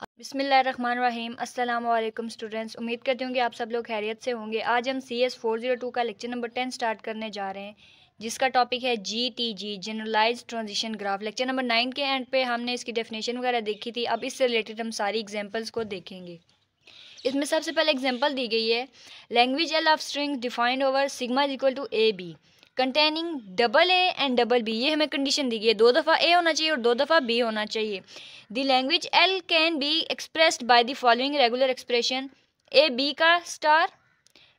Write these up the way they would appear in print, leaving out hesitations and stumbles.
बिस्मिल्लाहिर्रहमानिर्रहीम। अस्सलाम वालेकुम स्टूडेंट्स, उम्मीद करती हूँ कि आप सब लोग खैरियत से होंगे। आज हम CS 402 का लेक्चर नंबर 10 स्टार्ट करने जा रहे हैं, जिसका टॉपिक है GTG generalised transition graph. Lecture number 9 के एंड पे हमने इसकी डेफिनेशन वगैरह देखी थी। अब इससे रिलेटेड हम सारी एग्जांपल्स को देखेंगे। इसमें सबसे पहले एग्जांपल दी गई है, language L of string defined over sigma is equal to AB containing double A and double B. ये हमें कंडीशन दी गई है, 2 दफ़ा ए होना चाहिए और 2 दफ़ा बी होना चाहिए। The language L can be expressed by the following regular expression, A B का star,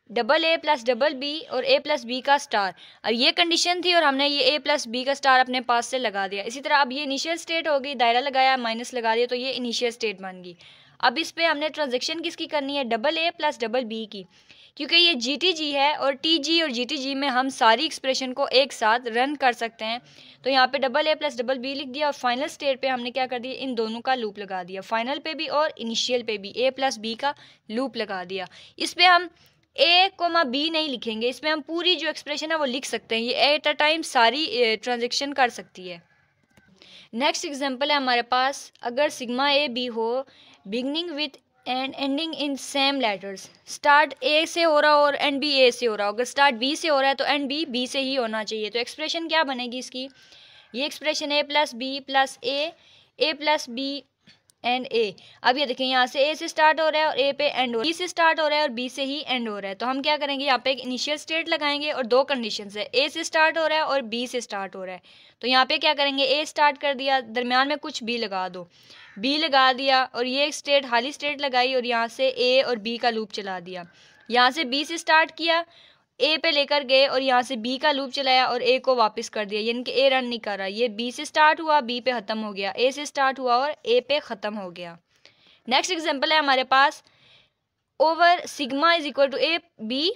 double A plus double B और ए प्लस बी का स्टार। अब ये कंडीशन थी और हमने ये ए प्लस बी का स्टार अपने पास से लगा दिया। इसी तरह अब ये इनिशियल स्टेट होगी, दायरा लगाया, माइनस लगा दिया, तो ये इनिशियल स्टेट बन गई। अब इस पे हमने ट्रांजेक्शन किसकी करनी है, double A plus double B की, क्योंकि ये GTG है और TG और GTG में हम सारी एक्सप्रेशन को एक साथ रन कर सकते हैं। तो यहाँ पे double A plus double B लिख दिया और फाइनल स्टेट पे हमने क्या कर दिया, इन दोनों का लूप लगा दिया, फाइनल पे भी और इनिशियल पे भी ए प्लस बी का लूप लगा दिया। इस पे हम ए कोमा बी नहीं लिखेंगे, इसमें हम पूरी जो एक्सप्रेशन है वो लिख सकते हैं। ये एट अ टाइम सारी ट्रांजेक्शन कर सकती है। नेक्स्ट एग्जांपल है हमारे पास, अगर सिग्मा ए बी हो beginning with and ending in same letters, start A से हो रहा हो और एंड भी ए से हो रहा हो, अगर स्टार्ट बी से हो रहा है तो एंड भी बी से ही होना चाहिए। तो एक्सप्रेशन क्या बनेगी इसकी, ये expression A plus B plus A plus B and A. अब ये देखें, यहाँ से ए से स्टार्ट हो रहा है और ए पे एंड हो रहा है, बी से स्टार्ट हो रहा है और बी से ही एंड हो रहा है। तो हम क्या करेंगे, यहाँ पे एक इनिशियल स्टेट लगाएंगे और दो कंडीशन है, ए से स्टार्ट हो रहा है और बी से स्टार्ट हो रहा है। तो यहाँ पे क्या करेंगे, ए स्टार्ट कर दिया, दरमियान में कुछ बी लगा दो, बी लगा दिया और ये स्टेट खाली स्टेट लगाई और यहाँ से ए और बी का लूप चला दिया। यहाँ से बी से स्टार्ट किया, ए पे लेकर गए और यहाँ से बी का लूप चलाया और ए को वापस कर दिया, यानी कि ए रन नहीं कर रहा। ये बी से स्टार्ट हुआ, बी पे ख़त्म हो गया, ए से स्टार्ट हुआ और ए पे ख़त्म हो गया। नेक्स्ट एग्जांपल है हमारे पास, over sigma is equal to A B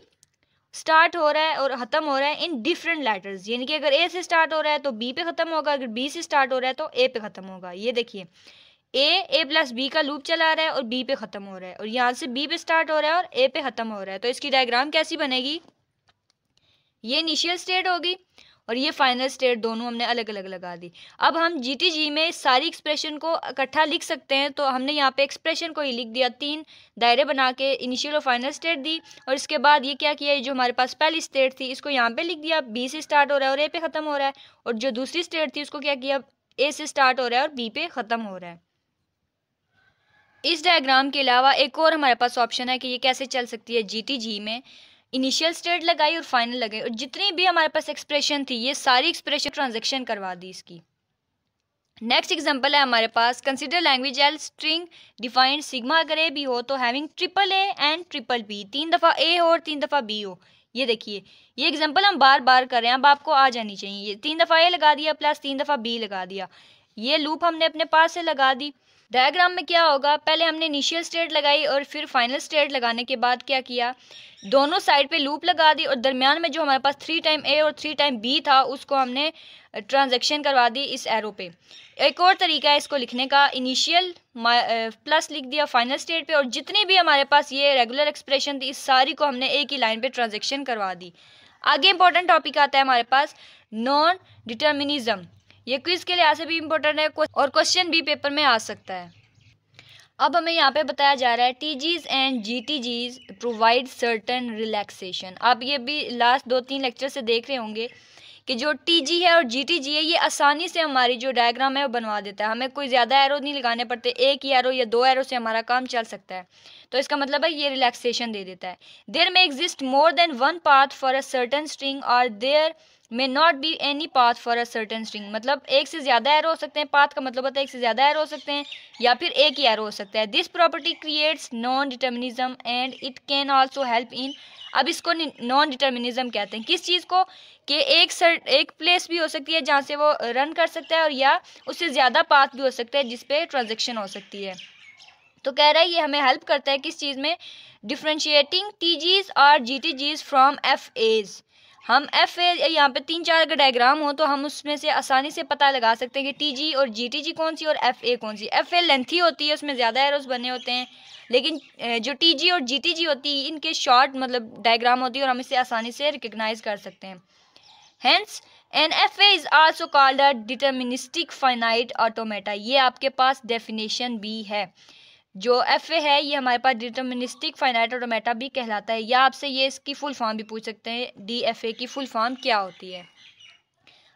start हो रहा है और ख़त्म हो रहा है इन डिफरेंट लेटर्स, यानी कि अगर ए से स्टार्ट हो रहा है तो बी पे ख़त्म होगा, अगर बी से स्टार्ट हो रहा है तो ए पे ख़त्म होगा। ये देखिए, ए प्लस बी का लूप चला रहा है और बी पे ख़त्म हो रहा है, और यहाँ से बी पे स्टार्ट हो रहा है और ए पे ख़त्म हो रहा है। तो इसकी डायग्राम कैसी बनेगी, ये इनिशियल स्टेट होगी और ये फाइनल स्टेट, दोनों हमने अलग अलग लगा दी। अब हम GTG में सारी एक्सप्रेशन को इकट्ठा लिख सकते हैं, तो हमने यहाँ पे एक्सप्रेशन को ही लिख दिया, 3 दायरे बना के इनिशियल और फाइनल स्टेट दी, और इसके बाद ये क्या किया, जो हमारे पास पहली स्टेट थी इसको यहाँ पे लिख दिया, बी से स्टार्ट हो रहा है और ए पे ख़त्म हो रहा है, और जो दूसरी स्टेट थी उसको क्या किया, ए से स्टार्ट हो रहा है और बी पे ख़त्म हो रहा है। इस डायग्राम के अलावा एक और हमारे पास ऑप्शन है कि ये कैसे चल सकती है GTG में, इनिशियल स्टेट लगाई और फाइनल लगाई, और जितनी भी हमारे पास एक्सप्रेशन थी ये सारी एक्सप्रेशन ट्रांजैक्शन करवा दी इसकी। नेक्स्ट एग्जांपल है हमारे पास, consider language L string defined sigma अगर ए बी हो तो having triple A and triple B, 3 दफ़ा ए हो और 3 दफ़ा बी हो। ये देखिए, ये एग्जांपल हम बार बार कर रहे हैं, अब आपको आ जानी चाहिए। ये 3 दफ़ा ए लगा दिया प्लस 3 दफ़ा बी लगा दिया, ये लूप हमने अपने पास से लगा दी। डायग्राम में क्या होगा, पहले हमने इनिशियल स्टेट लगाई और फिर फाइनल स्टेट लगाने के बाद क्या किया, दोनों साइड पे लूप लगा दी और दरमियान में जो हमारे पास 3 टाइम ए और 3 टाइम बी था उसको हमने ट्रांजैक्शन करवा दी इस एरो पे। एक और तरीका है इसको लिखने का, इनिशियल प्लस लिख दिया फाइनल स्टेट पे, और जितनी भी हमारे पास ये रेगुलर एक्सप्रेशन थी इस सारी को हमने एक ही लाइन पे ट्रांजैक्शन करवा दी। आगे इंपॉर्टेंट टॉपिक आता है हमारे पास, नॉन डिटर्मिनिज्म। ये क्विज के लिहाज से भी इम्पोर्टेंट है और क्वेश्चन भी पेपर में आ सकता है। अब हमें यहाँ पे बताया जा रहा है, TGs and GTGs provide certain relaxation. आप ये भी लास्ट 2-3 लेक्चर से देख रहे होंगे कि जो TG है और GTG है ये आसानी से हमारी जो डायग्राम है वो बनवा देता है, हमें कोई ज़्यादा एरो नहीं लगाने पड़ते, एक ही एरो या 2 एरो से हमारा काम चल सकता है। तो इसका मतलब है ये रिलैक्सेशन दे देता है। देयर में exist more than one path for a certain string और there may not be any path for a certain string, मतलब एक से ज़्यादा एरो हो सकते हैं, पाथ का मतलब होता है एक से ज़्यादा एरो हो सकते हैं या फिर एक ही एरो हो सकता है। This property creates non determinism and it can also help in, अब इसको नॉन डिटर्मिनिज्म कहते हैं, किस चीज़ को, कि एक प्लेस भी हो सकती है जहाँ से वो रन कर सकता है और या उससे ज़्यादा पाथ भी हो सकता है जिसपे ट्रांजेक्शन हो सकती है। तो कह रहा है ये हमें हेल्प करता है किस चीज़ में, डिफ्रेंशिएटिंग TGs और GTGs फ्रॉम FAs। हम FA यहाँ पे 3-4 अगर डायग्राम हो तो हम उसमें से आसानी से पता लगा सकते हैं कि TG और GTG कौन सी और FA कौन सी। FA लेंथी होती है, उसमें ज़्यादा एरोस बने होते हैं, लेकिन जो TG और GTG होती है इनके शॉर्ट मतलब डायग्राम होती है और हम इसे आसानी से रिकग्नाइज कर सकते हैं। Hence, an FA is also called a deterministic finite automata। ये आपके पास डेफिनेशन भी है। जो एफ ए है ये हमारे पास डिटर्मिनिस्टिक फाइनाइट ऑटोमेटा भी कहलाता है, या आपसे ये इसकी फुल फॉर्म भी पूछ सकते हैं, डी एफ ए की फुल फॉर्म क्या होती है।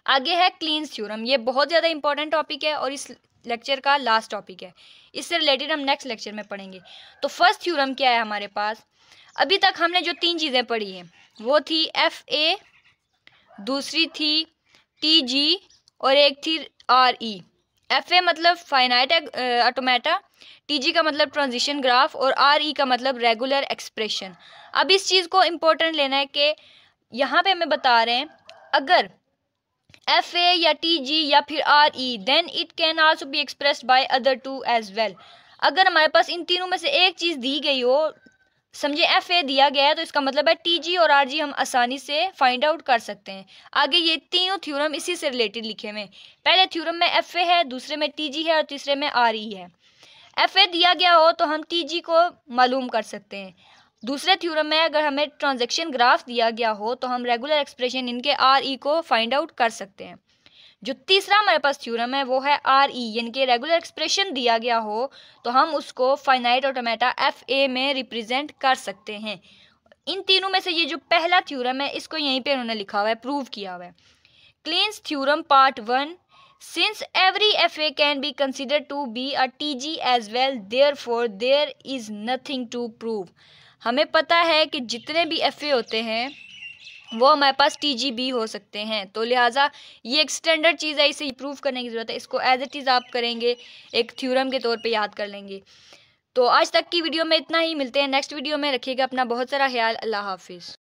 आगे है क्लीन्स थ्योरम, ये बहुत ज़्यादा इंपॉर्टेंट टॉपिक है और इस लेक्चर का लास्ट टॉपिक है, इससे रिलेटेड हम नेक्स्ट लेक्चर में पढ़ेंगे। तो फर्स्ट थ्योरम क्या है हमारे पास, अभी तक हमने जो 3 चीज़ें पढ़ी हैं वो थी एफ ए, दूसरी थी टी जी और एक थी आर ई। एफ ए मतलब फाइनाइट ऑटोमेटा, टी जी का मतलब ट्रांजिशन ग्राफ और आर ई का मतलब रेगुलर एक्सप्रेशन। अब इस चीज़ को इम्पोर्टेंट लेना है कि यहाँ पे हमें बता रहे हैं अगर एफ ए या टी जी या फिर R E then it can also be expressed by other two as well. अगर हमारे पास इन तीनों में से एक चीज़ दी गई हो, समझे एफ ए दिया गया है तो इसका मतलब है टी जी और आर जी हम आसानी से फाइंड आउट कर सकते हैं। आगे ये तीनों थ्योरम इसी से रिलेटेड लिखे हुए हैं। पहले थ्योरम में एफ ए है, दूसरे में टी जी है और तीसरे में आर ई है। एफ ए दिया गया हो तो हम टी जी को मालूम कर सकते हैं। दूसरे थ्योरम में अगर हमें ट्रांजैक्शन ग्राफ दिया गया हो तो हम रेगुलर एक्सप्रेशन इनके आर ई को फाइंड आउट कर सकते हैं। जो तीसरा हमारे पास थ्योरम है वो है आर ई, यानी कि रेगुलर एक्सप्रेशन दिया गया हो तो हम उसको फाइनाइट ऑटोमेटा एफ ए में रिप्रेजेंट कर सकते हैं। इन तीनों में से ये जो पहला थ्योरम है इसको यहीं पे उन्होंने लिखा हुआ है, प्रूव किया हुआ है। Cleans theorem part 1, since every FA can be considered to be a TG as well, therefore there is nothing to prove। हमें पता है कि जितने भी FA होते हैं वो हमारे पास TG भी हो सकते हैं, तो लिहाजा ये एक स्टैंडर्ड चीज़ है, इसे प्रूव करने की ज़रूरत है। इसको एज इट इज़ आप करेंगे, एक थ्योरम के तौर पे याद कर लेंगे। तो आज तक की वीडियो में इतना ही, मिलते हैं नेक्स्ट वीडियो में। रखिएगा अपना बहुत सारा ख्याल। अल्लाह हाफिज़।